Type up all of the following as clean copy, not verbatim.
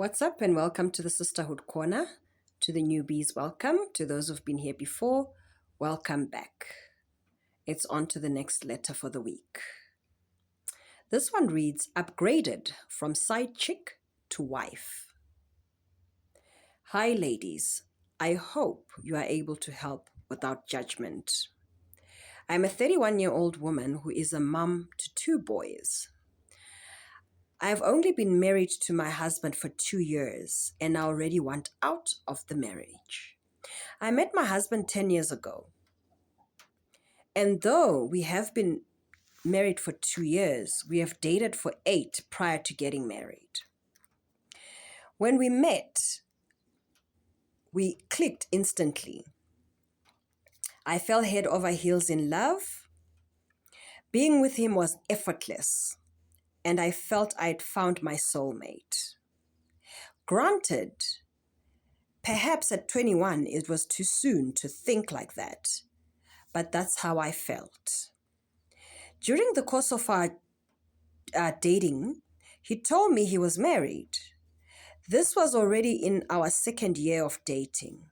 What's up, and welcome to the Sisterhood Corner. To the newbies, welcome. To those who've been here before, welcome back. It's on to the next letter for the week. This one reads, upgraded from side chick to wife. Hi, ladies. I hope you are able to help without judgment. I'm a 31-year-old woman who is a mum to 2 boys. I've only been married to my husband for 2 years, and I already want out of the marriage. I met my husband 10 years ago. And though we have been married for 2 years, we have dated for 8 prior to getting married. When we met, we clicked instantly. I fell head over heels in love. Being with him was effortless, and I felt I'd found my soulmate. Granted, perhaps at 21 it was too soon to think like that, but that's how I felt. During the course of our dating, he told me he was married. This was already in our 2nd year of dating.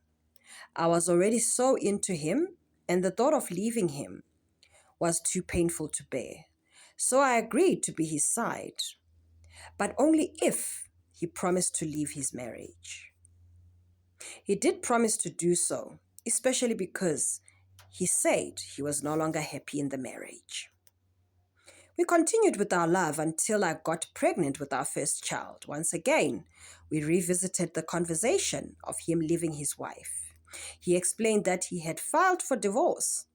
I was already so into him, and the thought of leaving him was too painful to bear. So I agreed to be his side, but only if he promised to leave his marriage. He did promise to do so, especially because he said he was no longer happy in the marriage. We continued with our love until I got pregnant with our first child. Once again, we revisited the conversation of him leaving his wife. He explained that he had filed for divorce,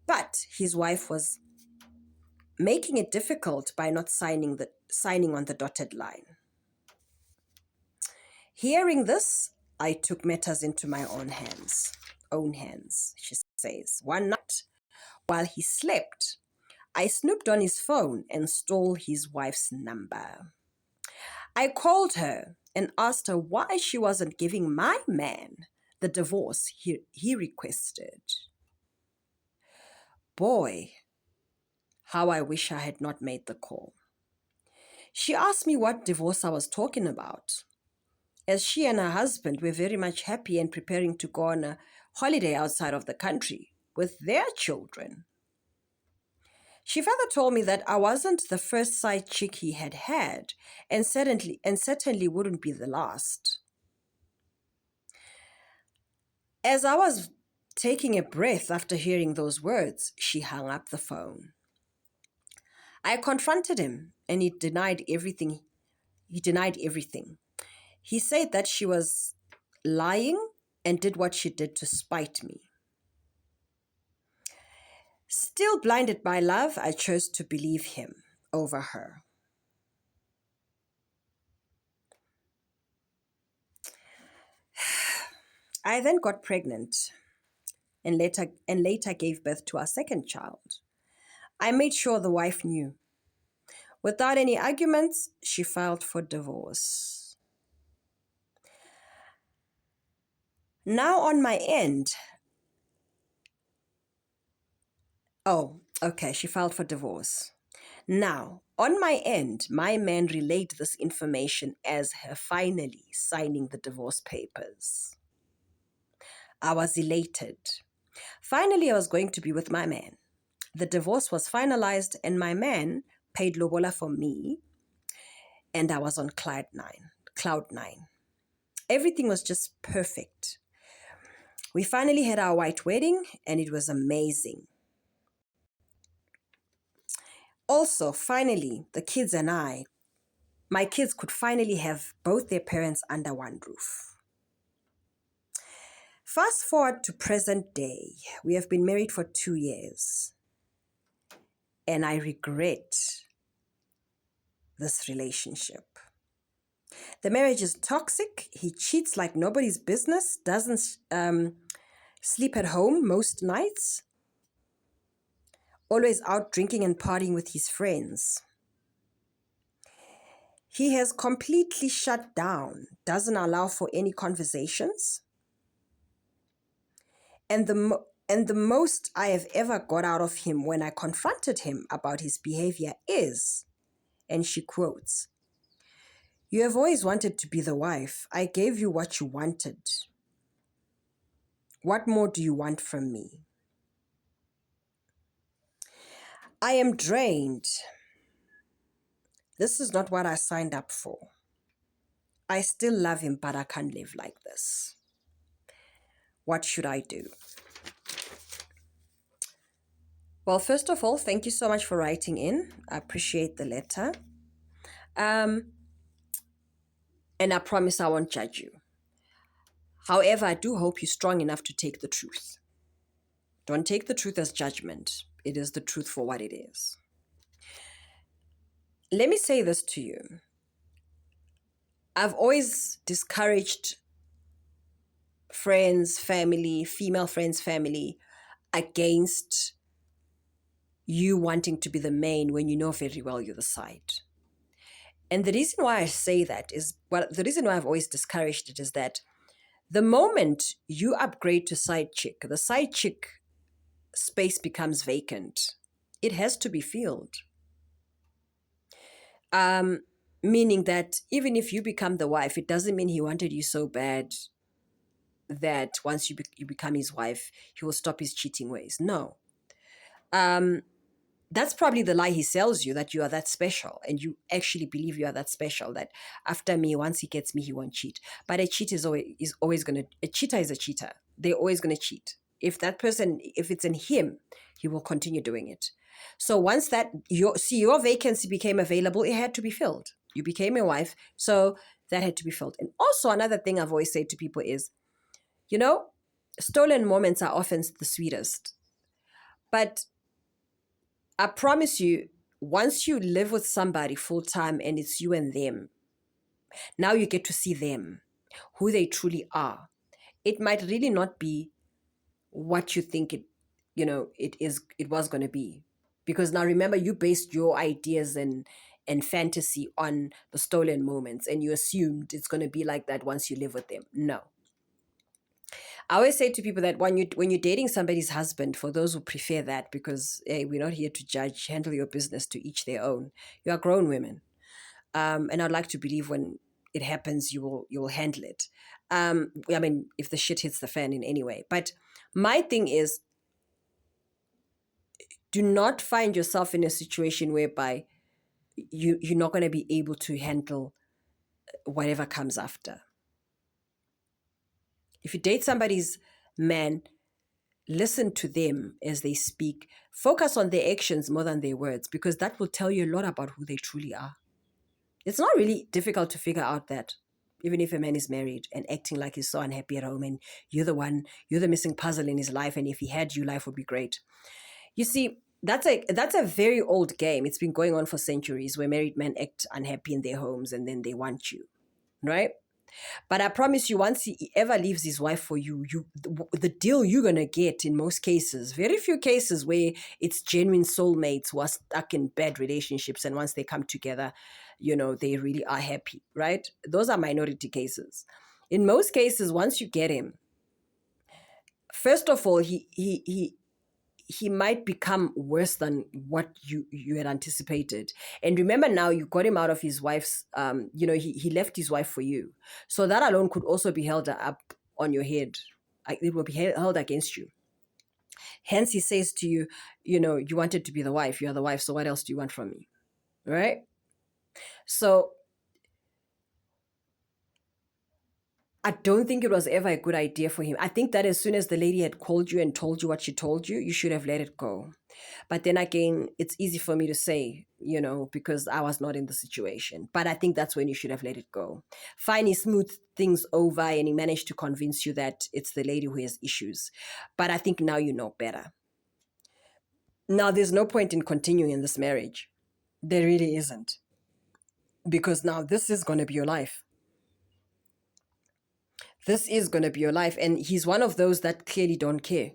but his wife was making it difficult by not signing on the dotted line. Hearing this, I took matters into my own hands, she says. One night, while he slept, I snooped on his phone and stole his wife's number. I called her and asked her why she wasn't giving my man the divorce he requested. Boy, how I wish I had not made the call. She asked me what divorce I was talking about, as she and her husband were very much happy and preparing to go on a holiday outside of the country with their children. She further told me that I wasn't the first side chick he had had, and certainly wouldn't be the last. As I was taking a breath after hearing those words, she hung up the phone. I confronted him, and he denied everything. He said that she was lying and did what she did to spite me. Still blinded by love, I chose to believe him over her. I then got pregnant and later gave birth to our 2nd child. I made sure the wife knew. Without any arguments, she filed for divorce. Now on my end, she filed for divorce. Now, on my end, my man relayed this information as her finally signing the divorce papers. I was elated. Finally, I was going to be with my man. The divorce was finalized, and my man paid lobola for me, and I was on cloud nine. Everything was just perfect. We finally had our white wedding, and it was amazing. Also, finally, the kids and my kids could finally have both their parents under one roof. Fast forward to present day. We have been married for 2 years, and I regret this relationship. The marriage is toxic. He cheats like nobody's business, doesn't sleep at home most nights, always out drinking and partying with his friends. He has completely shut down, doesn't allow for any conversations. And the most I have ever got out of him when I confronted him about his behavior is, and she quotes, You have always wanted to be the wife. I gave you what you wanted. What more do you want from me? I am drained. This is not what I signed up for. I still love him, but I can't live like this. What should I do? Well, first of all, thank you so much for writing in. I appreciate the letter. And I promise I won't judge you. However, I do hope you're strong enough to take the truth. Don't take the truth as judgment. It is the truth for what it is. Let me say this to you. I've always discouraged friends, family, female friends, family, against you wanting to be the main when you know very well you're the side. And the reason why I say that is, well, the reason why I've always discouraged it is that the moment you upgrade to side chick, the side chick space becomes vacant. It has to be filled. Meaning that even if you become the wife, it doesn't mean he wanted you so bad that once you become his wife, he will stop his cheating ways. No. That's probably the lie he sells you, that you are that special, and you actually believe you are that special, that after me, once he gets me, he won't cheat. But a cheat is always going to, a cheater is a cheater. They're always going to cheat. If that person, if it's in him, he will continue doing it. So once that, your vacancy became available, it had to be filled. You became a wife, so that had to be filled. And also another thing I've always said to people is, stolen moments are often the sweetest. But I promise you, once you live with somebody full time and it's you and them, now you get to see them, who they truly are. It might really not be what you think it was going to be. Because now remember, you based your ideas and fantasy on the stolen moments, and you assumed it's going to be like that once you live with them. No. I always say to people that when you're dating somebody's husband, for those who prefer that, because hey, we're not here to judge, handle your business, to each their own. You are grown women, and I'd like to believe when it happens, you will handle it. I mean, if the shit hits the fan in any way. But my thing is, do not find yourself in a situation whereby you're not going to be able to handle whatever comes after. If you date somebody's man, listen to them as they speak. Focus on their actions more than their words, because that will tell you a lot about who they truly are. It's not really difficult to figure out that, even if a man is married and acting like he's so unhappy at home, and you're the missing puzzle in his life, and if he had you, life would be great. You see, that's a very old game. It's been going on for centuries, where married men act unhappy in their homes and then they want you, right? But I promise you, once he ever leaves his wife for you, the deal you're going to get, in most cases, very few cases where it's genuine soulmates who are stuck in bad relationships, and once they come together, they really are happy, right? Those are minority cases. In most cases, once you get him, first of all, he might become worse than what you had anticipated. And remember, now you got him out of his wife's, he left his wife for you. So that alone could also be held up on your head. It will be held against you. Hence, he says to you, you wanted to be the wife. You are the wife. So what else do you want from me? Right? So I don't think it was ever a good idea for him. I think that as soon as the lady had called you and told you what she told you, you should have let it go. But then again, it's easy for me to say, because I was not in the situation. But I think that's when you should have let it go. Fine, he smoothed things over and he managed to convince you that it's the lady who has issues. But I think now you know better. Now, there's no point in continuing in this marriage. There really isn't. Because now this is going to be your life. This is going to be your life. And he's one of those that clearly don't care.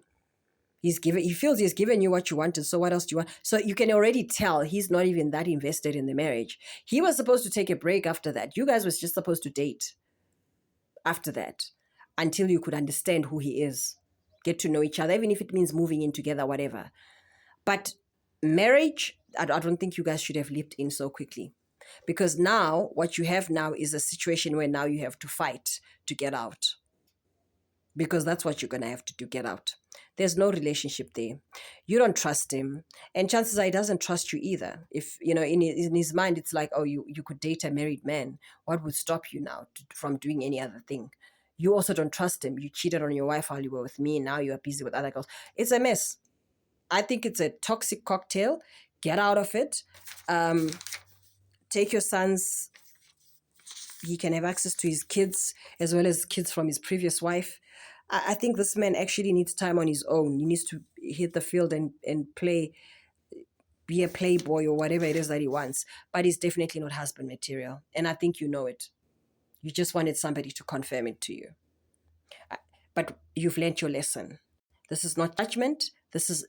He feels he's given you what you wanted. So what else do you want? So you can already tell he's not even that invested in the marriage. He was supposed to take a break after that. You guys was just supposed to date after that until you could understand who he is, get to know each other, even if it means moving in together, whatever. But marriage, I don't think you guys should have leaped in so quickly. Because now what you have now is a situation where now you have to fight to get out, because that's what you're going to have to do, get out. There's no relationship there. You don't trust him, and chances are he doesn't trust you either. If in his mind it's like, oh, you could date a married man, what would stop you now from doing any other thing? You also don't trust him. You cheated on your wife while you were with me, and now you are busy with other girls. It's a mess. I think it's a toxic cocktail. Get out of it. Take your sons. He can have access to his kids as well as kids from his previous wife. I think this man actually needs time on his own. He needs to hit the field and play, be a playboy or whatever it is that he wants. But he's definitely not husband material. And I think you know it. You just wanted somebody to confirm it to you. But you've learned your lesson. This is not judgment. This is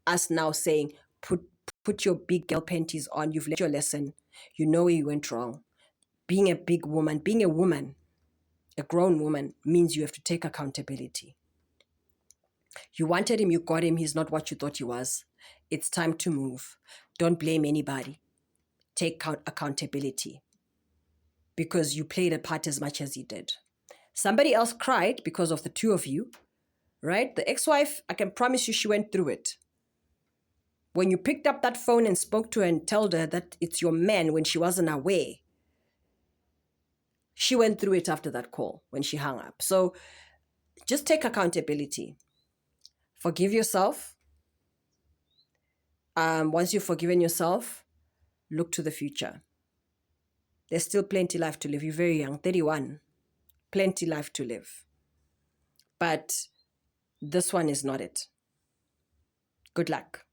us now saying, put your big girl panties on. You've learned your lesson. You know where you went wrong. Being a big woman, being a woman, a grown woman, means you have to take accountability. You wanted him, you got him, he's not what you thought he was. It's time to move. Don't blame anybody. Take accountability, because you played a part as much as he did. Somebody else cried because of the two of you, right? The ex-wife, I can promise you she went through it. When you picked up that phone and spoke to her and told her that it's your man when she wasn't aware, she went through it after that call when she hung up. So just take accountability. Forgive yourself. Once you've forgiven yourself, look to the future. There's still plenty life to live. You're very young, 31. Plenty life to live. But this one is not it. Good luck.